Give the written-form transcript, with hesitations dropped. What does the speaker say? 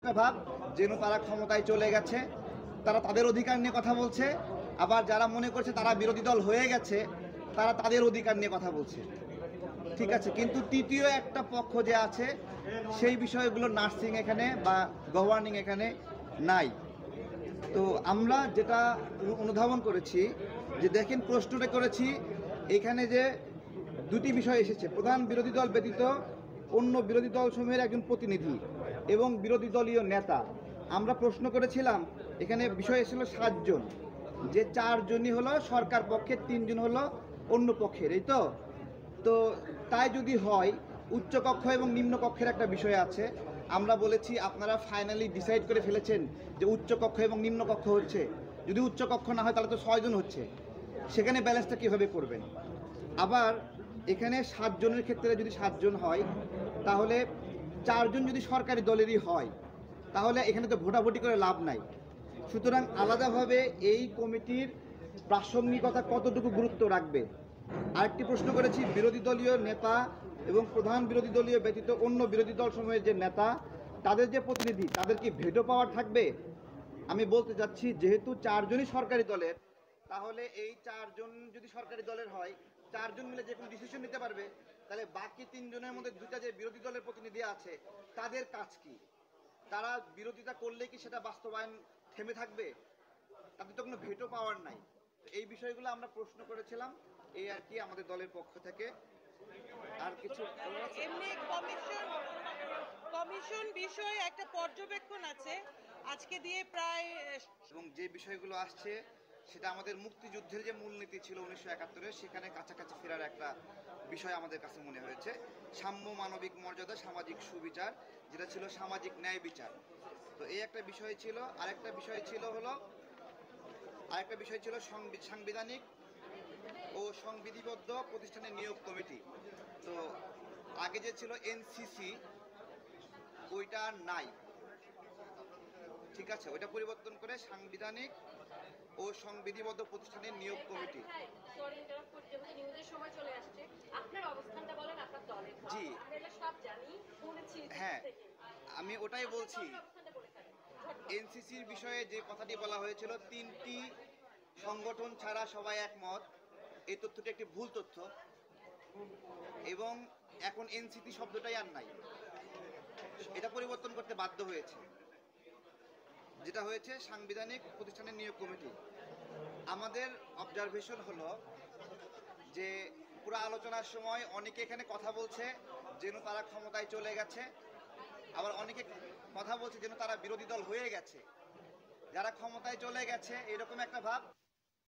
ভাব যেন তারা ক্ষমতায় চলে গেছে, তারা তাদের অধিকার নিয়ে কথা বলছে। আবার যারা মনে করছে তারা বিরোধী দল হয়ে গেছে, তারা তাদের অধিকার নিয়ে কথা বলছে। ঠিক আছে, কিন্তু তৃতীয় একটা পক্ষ যে আছে সেই বিষয়গুলো নার্সিং এখানে বা গভর্নিং এখানে নাই। তো আমরা যেটা অনুধাবন করেছি যে দেখেন, প্রশ্নটা করেছি এখানে যে দুটি বিষয় এসেছে, প্রধান বিরোধী দল ব্যতীত অন্য বিরোধী দল সমূহের একজন প্রতিনিধি এবং বিরোধী দলীয় নেতা। আমরা প্রশ্ন করেছিলাম, এখানে বিষয় এসেছিল 7 জন, যে 4জনই হলো সরকার পক্ষের, 3জন হলো অন্য পক্ষের, এই তো। তো তাই যদি হয়, উচ্চকক্ষ এবং নিম্নকক্ষের একটা বিষয় আছে। আমরা বলেছি আপনারা ফাইনালি ডিসাইড করে ফেলেছেন যে উচ্চকক্ষ এবং নিম্নকক্ষ হচ্ছে, যদি উচ্চকক্ষ না হয় তাহলে তো 6জন হচ্ছে, সেখানে ব্যালেন্সটা কীভাবে করবেন? আবার এখানে 7জনের ক্ষেত্রে যদি 7জন হয়, তাহলে 4জন যদি সরকারি দলেরই হয়, তাহলে এখানে তো ভোটাভুটি করে লাভ নাই। সুতরাং আলাদাভাবে এই কমিটির প্রাসঙ্গিকতা কতটুকু গুরুত্ব রাখবে। আরেকটি প্রশ্ন করেছি, বিরোধী দলীয় নেতা এবং প্রধান বিরোধী দলীয় ব্যতীত অন্য বিরোধী দল সমূহের যে নেতা, তাদের যে প্রতিনিধি, তাদের কি ভেটো পাওয়ার থাকবে? আমি বলতে চাচ্ছি, যেহেতু 4জনই সরকারি দলের, তাহলে এই 4জন যদি সরকারি দলের হয়, 4জন মিলে যে কোনো ডিসিশন নিতে পারবে। তাহলে বাকি 3জনের মধ্যে 2টা যে বিরোধী দলের প্রতিনিধি আছে, তাদের কাজ কি? তারা বিরোধিতা করলে কি সেটা বাস্তবায়ন থেমে থাকবে? তাদের তো কোনো ভেটো পাওয়ার নাই। এই বিষয়গুলো আমরা প্রশ্ন করেছিলাম, এই আর কি আমাদের দলের পক্ষ থেকে। আর কিছু এমনি কমিশন বিষয়ে একটা পর্যবেক্ষণ আছে আজকে দিয়ে প্রায়। এবং যে বিষয়গুলো আসছে সেটা আমাদের মুক্তিযুদ্ধের যে মূলনীতি ছিল 1971-এর, সেখানে কাছাকাছি ফেরার একটা বিষয় আমাদের কাছে মনে হয়েছে। সাম্য, মানবিক মর্যাদা, সামাজিক সুবিচার, যেটা ছিল সামাজিক ন্যায় বিচার। তো এই একটা বিষয় ছিল। আরেকটা বিষয় ছিল সাংবিধানিক ও সংবিধিবদ্ধ প্রতিষ্ঠানের নিয়োগ কমিটি। তো আগে যে ছিল এনসিসি, ওইটা নাই। ঠিক আছে, ওইটা পরিবর্তন করে সাংবিধানিক ও সংবিধিবদ্ধ প্রতিষ্ঠানের নিয়োগ কমিটি। জি হ্যাঁ, আমি ওটাই বলছি। এনসিসির বিষয়ে যে কথাটি বলা হয়েছিল, 3টি সংগঠন ছাড়া সবাই একমত, এই তথ্যটি একটি ভুল তথ্য। এবং এখন এনসিসি শব্দটাই আর নাই, এটা পরিবর্তন করতে বাধ্য হয়েছে। যেটা হয়েছে সাংবিধানিক প্রতিষ্ঠানের নিয়োগ কমিটি। আমাদের অবজারভেশন হলো যে পুরো আলোচনার সময় অনেকে এখানে কথা বলছে যেন তারা ক্ষমতায় চলে গেছে, আবার অনেকে কথা বলছে যেন তারা বিরোধী দল হয়ে গেছে। যারা ক্ষমতায় চলে গেছে এরকম একটা ভাব,